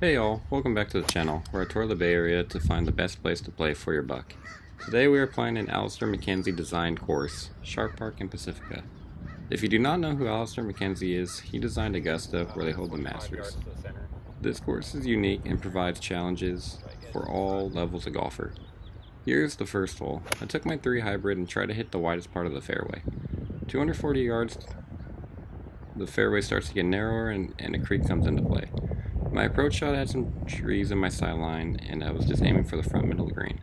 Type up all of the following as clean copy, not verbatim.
Hey y'all, welcome back to the channel, where I tour the Bay Area to find the best place to play for your buck. Today we are playing an Alister Mackenzie designed course, Shark Park in Pacifica. If you do not know who Alister Mackenzie is, he designed Augusta, where they hold the Masters. This course is unique and provides challenges for all levels of golfer. Here's the first hole. I took my 3 hybrid and tried to hit the widest part of the fairway. 240 yards, the fairway starts to get narrower and a creek comes into play. My approach shot had some trees in my sideline, and I was just aiming for the front middle of the green.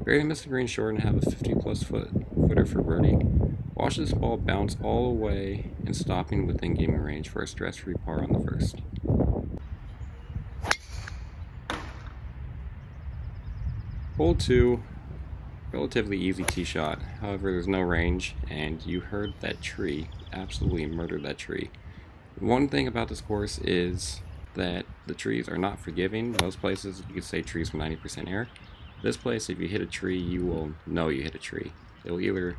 Barely missed the green short and have a 50-plus footer for birdie. Watch this ball bounce all the way and stopping within gaming range for a stress-free par on the first. Hole 2, relatively easy tee shot. However, there's no range, and you heard that tree, absolutely murdered that tree. One thing about this course is that the trees are not forgiving. Most places you could say trees from 90% air. This place, if you hit a tree, you will know you hit a tree. It will either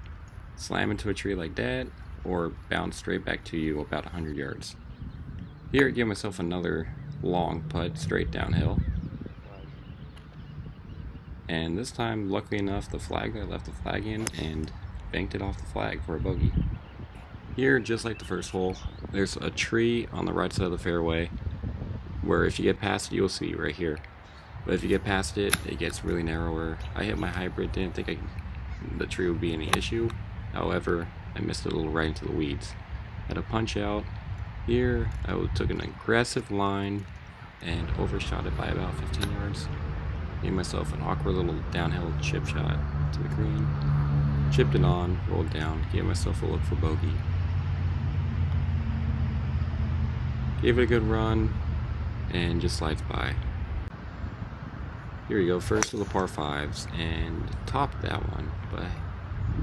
slam into a tree like that or bounce straight back to you about 100 yards. Here I give myself another long putt straight downhill. And this time, luckily enough, I left the flag in and banked it off the flag for a bogey. Here, just like the first hole, there's a tree on the right side of the fairway where if you get past it, you'll see right here. But if you get past it, it gets really narrower. I hit my hybrid, didn't think the tree would be any issue. However, I missed it a little right into the weeds. Had a punch out. Here, I took an aggressive line and overshot it by about 15 yards. Gave myself an awkward little downhill chip shot to the green. Chipped it on, rolled down, gave myself a look for bogey. Gave it a good run, and just slides by. Here we go, first of the par 5s, and topped that one, but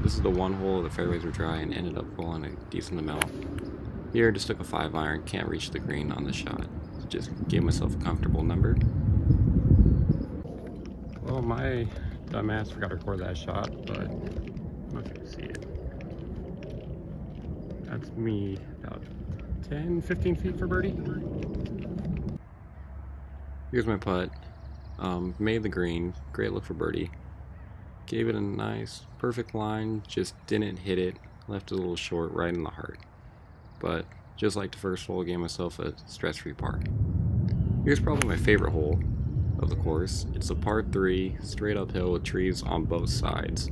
this is the one hole the fairways were dry and ended up rolling a decent amount. Here, just took a 5-iron, can't reach the green on the shot. Just gave myself a comfortable number. Well, my dumbass forgot to record that shot, but I don't know if you can see it. That's me about 10-15 feet for birdie. Here's my putt. Made the green, great look for birdie. Gave it a nice, perfect line, just didn't hit it. Left it a little short, right in the heart. But just like the first hole, gave myself a stress-free par. Here's probably my favorite hole of the course. It's a par 3, straight uphill with trees on both sides.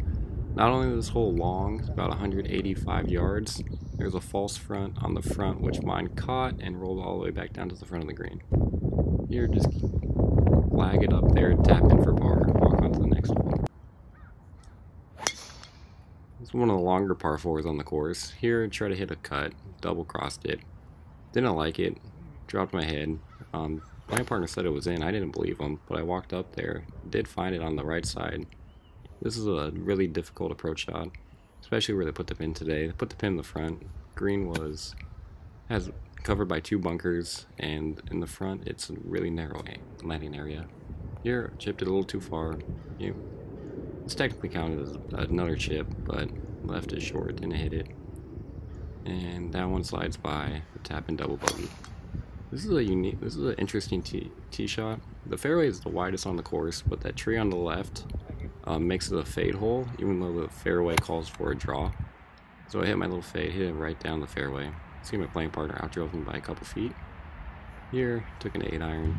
Not only is this hole long, it's about 185 yards, there's a false front on the front which mine caught and rolled all the way back down to the front of the green. Here, just flag it up there, tap in for par, walk on to the next one. This is one of the longer par 4s on the course. Here, try to hit a cut, double crossed it. Didn't like it, dropped my head. My partner said it was in, I didn't believe him, but I walked up there, did find it on the right side. This is a really difficult approach shot, especially where they put the pin today. They put the pin in the front. Green has covered by 2 bunkers, and in the front it's a really narrow landing area. Here, chipped it a little too far. It's technically counted as another chip, but left it short, didn't hit it. And that one slides by, tap and double bogey. This is an interesting tee shot. The fairway is the widest on the course, but that tree on the left makes it a fade hole, even though the fairway calls for a draw. So I hit my little fade, hit it right down the fairway. See, my playing partner outdrove me by a couple feet. Here, took an 8-iron.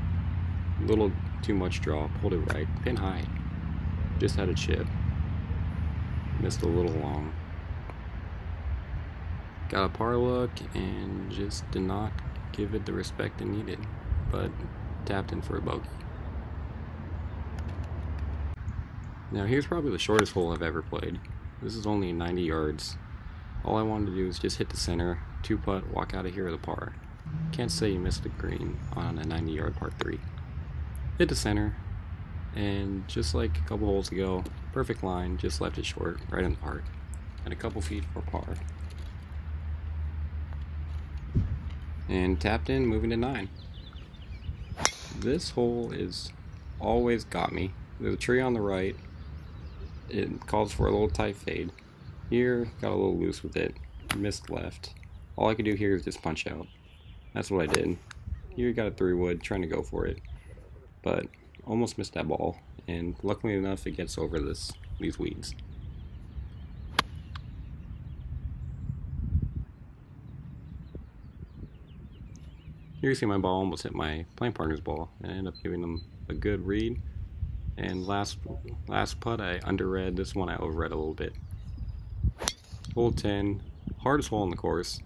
A little too much draw, pulled it right, pin high. Just had a chip. Missed a little long. Got a par look and just did not give it the respect it needed, but tapped in for a bogey. Now here's probably the shortest hole I've ever played. This is only 90 yards. All I wanted to do is just hit the center, 2-putt, walk out of here with a par. Can't say you missed the green on a 90-yard par 3. Hit the center, and just like a couple holes ago, perfect line, just left it short, right in the heart, and a couple feet for par. And tapped in, moving to 9. This hole is always got me. There's a tree on the right. It calls for a little tight fade. Here, got a little loose with it. Missed left. All I could do here is just punch out. That's what I did. Here, got a 3-wood, trying to go for it. but almost missed that ball, and luckily enough it gets over these weeds. Here you see my ball almost hit my playing partner's ball, and I ended up giving him a good read. And last putt I underread, this one I overread a little bit. Hole 10, hardest hole in the course.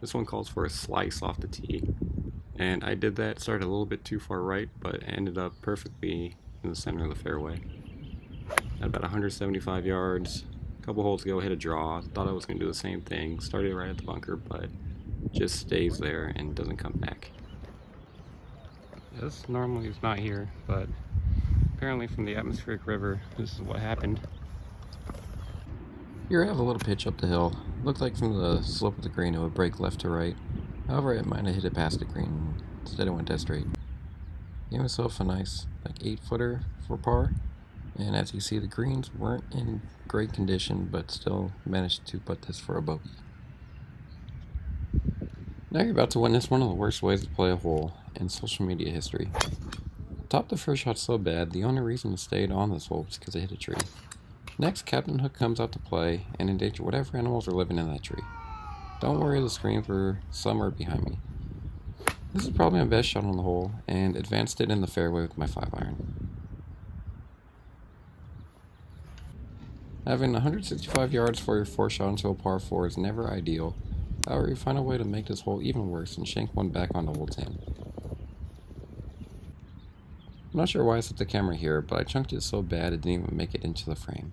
This one calls for a slice off the tee, and I did that, started a little bit too far right, but ended up perfectly in the center of the fairway. At about 175 yards, a couple holes ago, hit a draw. Thought I was going to do the same thing, started right at the bunker, but just stays there and doesn't come back. This normally is not here, but apparently from the atmospheric river, this is what happened. Here I have a little pitch up the hill. Looked like from the slope of the green it would break left to right. However, I might have hit it past the green. Instead it went dead straight. Gave myself a nice 8-footer for par. And as you see, the greens weren't in great condition, but still managed to put this for a bogey. Now you're about to witness one of the worst ways to play a hole in social media history. Topped the first shot so bad, the only reason it stayed on this hole was because I hit a tree. Next, Captain Hook comes out to play and endanger whatever animals are living in that tree. Don't worry, the screens were somewhere behind me. This is probably my best shot on the hole, and advanced it in the fairway with my 5-iron. Having 165 yards for your 4-shot into a par 4 is never ideal. However, you find a way to make this hole even worse and shank one back onto hole 10. I'm not sure why I set the camera here, but I chunked it so bad it didn't even make it into the frame.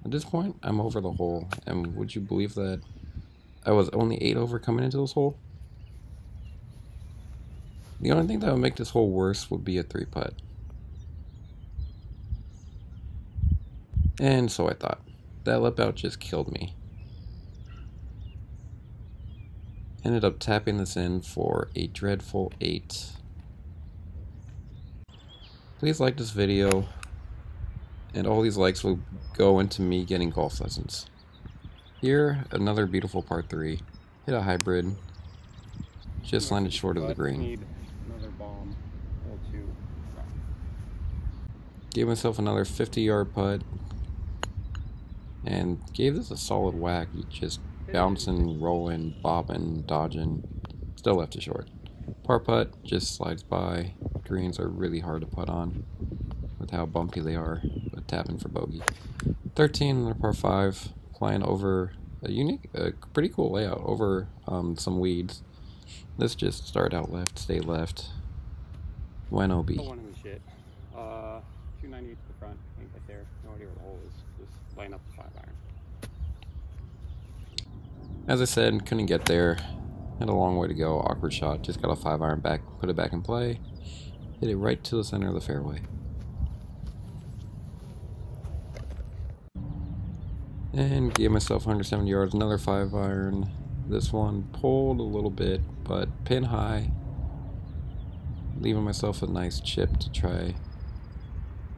At this point, I'm over the hole, and would you believe that I was only 8 over coming into this hole? The only thing that would make this hole worse would be a 3-putt. And so I thought. That lip out just killed me. Ended up tapping this in for a dreadful 8. Please like this video, and all these likes will go into me getting golf lessons. Here, another beautiful par 3. Hit a hybrid. Just landed short of the green. Need another bomb. Hole 2. Gave myself another 50-yard putt, and gave this a solid whack. Just bouncing, rolling, bobbing, dodging. Still left it short. Par putt just slides by. Greens are really hard to putt on with how bumpy they are, but tapping for bogey. 13 on the par 5, flying over a pretty cool layout over some weeds. This just started out left, stay left. Went OB. One in the shit. 298 to the front, ain't right there. No idea where the hole is. Just line up the 5-iron. As I said, couldn't get there. Had a long way to go. Awkward shot. Just got a 5-iron back, put it back in play. Hit it right to the center of the fairway. And gave myself 170 yards, another 5-iron. This one pulled a little bit, but pin high. Leaving myself a nice chip to try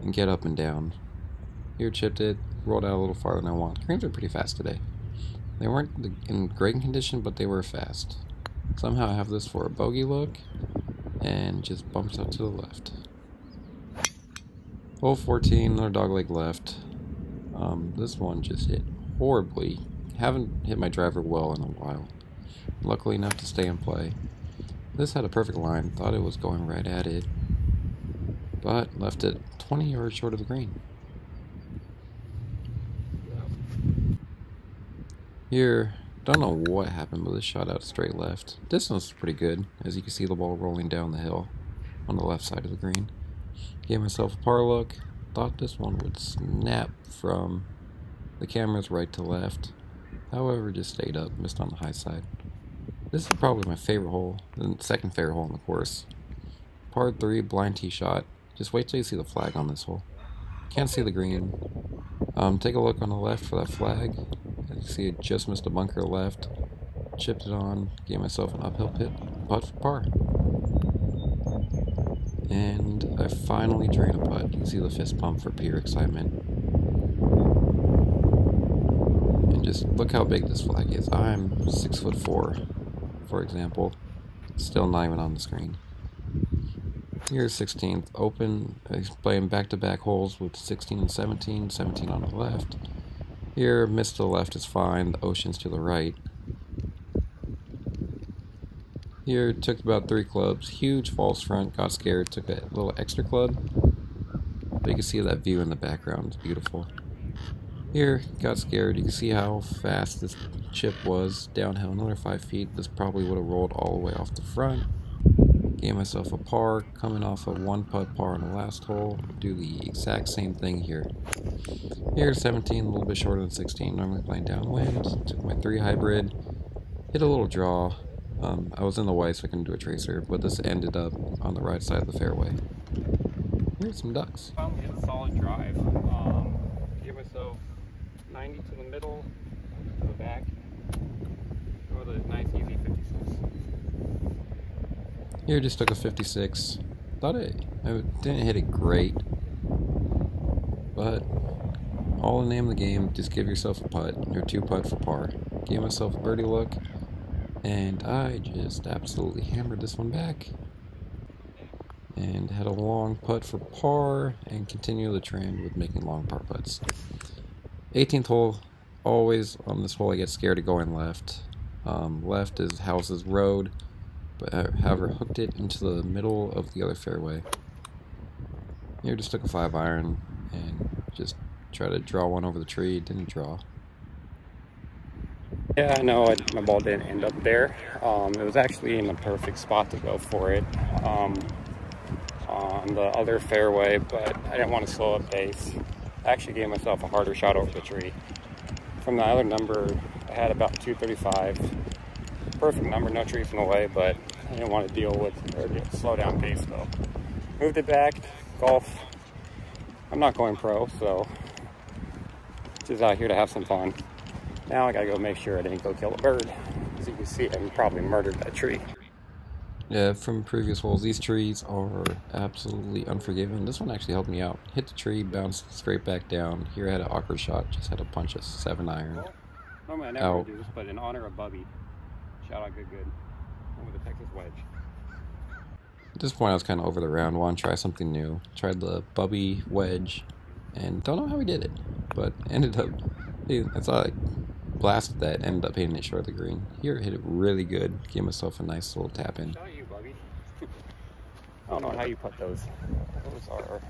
and get up and down. Here chipped it, rolled out a little farther than I want. Greens are pretty fast today. They weren't in great condition, but they were fast. Somehow I have this for a bogey look, and just bumps out to the left. Hole 14, another dogleg left. This one just hit horribly. Haven't hit my driver well in a while. Luckily enough to stay in play. This had a perfect line, thought it was going right at it, but left it 20 yards short of the green. Here, don't know what happened, but this shot out straight left. Distance was pretty good, as you can see the ball rolling down the hill on the left side of the green. Gave myself a par look, thought this one would snap from the camera's right to left. However, just stayed up, missed on the high side. This is probably my favorite hole, the second favorite hole in the course. Par 3, blind tee shot. Just wait till you see the flag on this hole. Can't see the green. Take a look on the left for that flag. As you see, it just missed a bunker left. Chipped it on, gave myself an uphill putt for par. And I finally drained a putt. You can see the fist pump for pure excitement. And just look how big this flag is. I'm 6'4", for example. Still not even on the screen. Here's 16th open. He's playing back-to-back holes with 16 and 17. 17 on the left. Here, miss to the left is fine. The ocean's to the right. Here, took about 3 clubs. Huge false front. Got scared. Took a little extra club. But you can see that view in the background. It's beautiful. Here, got scared. You can see how fast this chip was. Downhill another 5 feet. This probably would have rolled all the way off the front. Gave myself a par, coming off a 1-putt par on the last hole. Do the exact same thing here. Here, 17, a little bit shorter than 16. Normally playing downwind. Took my 3 hybrid. Hit a little draw. I was in the white, so I couldn't do a tracer, but this ended up on the right side of the fairway. Here's some ducks. Finally hit a solid drive. Give myself 90 to the middle, to the back. Go with a nice easy 56. Here, just took a 56. I didn't hit it great, but all in the name of the game, just give yourself a putt, or 2 putt for par. Gave myself a birdie look, and I just absolutely hammered this one back. And had a long putt for par, and continue the trend with making long par putts. 18th hole, always on this hole I get scared of going left. Left is House's road, but however hooked it into the middle of the other fairway. Here, just took a 5-iron and just tried to draw one over the tree. Didn't draw. Yeah, I know my ball didn't end up there. It was actually in the perfect spot to go for it on the other fairway, but I didn't want to slow up pace. I actually gave myself a harder shot over the tree. From the other number, I had about 235. Perfect number, no trees in the way, but I didn't want to deal with or slow down pace though. Moved it back. Golf. I'm not going pro, so just out here to have some fun. Now I gotta go make sure I didn't go kill a bird. As you can see, I probably murdered that tree. Yeah, from previous holes, these trees are absolutely unforgiving. This one actually helped me out. Hit the tree, bounced straight back down. Here I had an awkward shot, just had a punch a 7-iron. Well, normally I never do this, but in honor of Bubby, shout out good. With a Texas wedge. At this point I was kind of over the round. Wanted to try something new. Tried the Bubby wedge, and don't know how we did it, but ended up, I saw I blasted that, ended up hitting it short of the green. Here, hit it really good. Gave myself a nice little tap in. Shout out you, Bubby. I don't know how you put those. Those are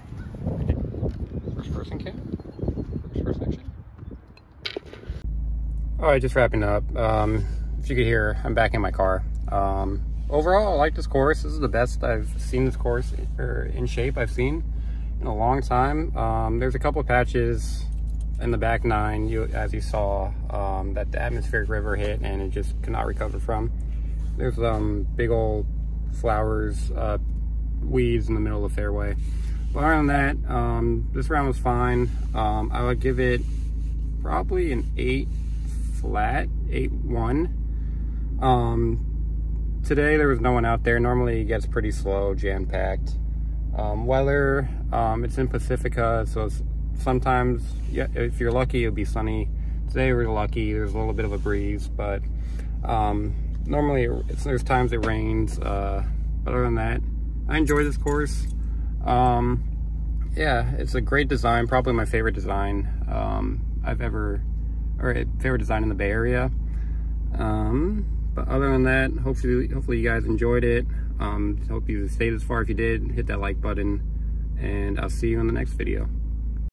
first person cam? First person action? Alright, just wrapping up. If you could hear, I'm back in my car. Overall, I like this course. This is the best I've seen this course, or in shape I've seen in a long time. There's a couple of patches in the back 9, as you saw, that the atmospheric river hit and it just could not recover from. There's big old flowers, weeds in the middle of the fairway. But other than that, this round was fine. I would give it probably an 8 flat, 8-1. Today there was no one out there. Normally it gets pretty slow, jam-packed. Weather, it's in Pacifica, so sometimes, yeah, if you're lucky, it'll be sunny. Today we're lucky, there's a little bit of a breeze, but normally there's times it rains. But other than that, I enjoy this course. Yeah, it's a great design, probably my favorite design favorite design in the Bay Area. But other than that, hopefully you guys enjoyed it. Hope you stayed as far. If you did, hit that like button, and I'll see you in the next video.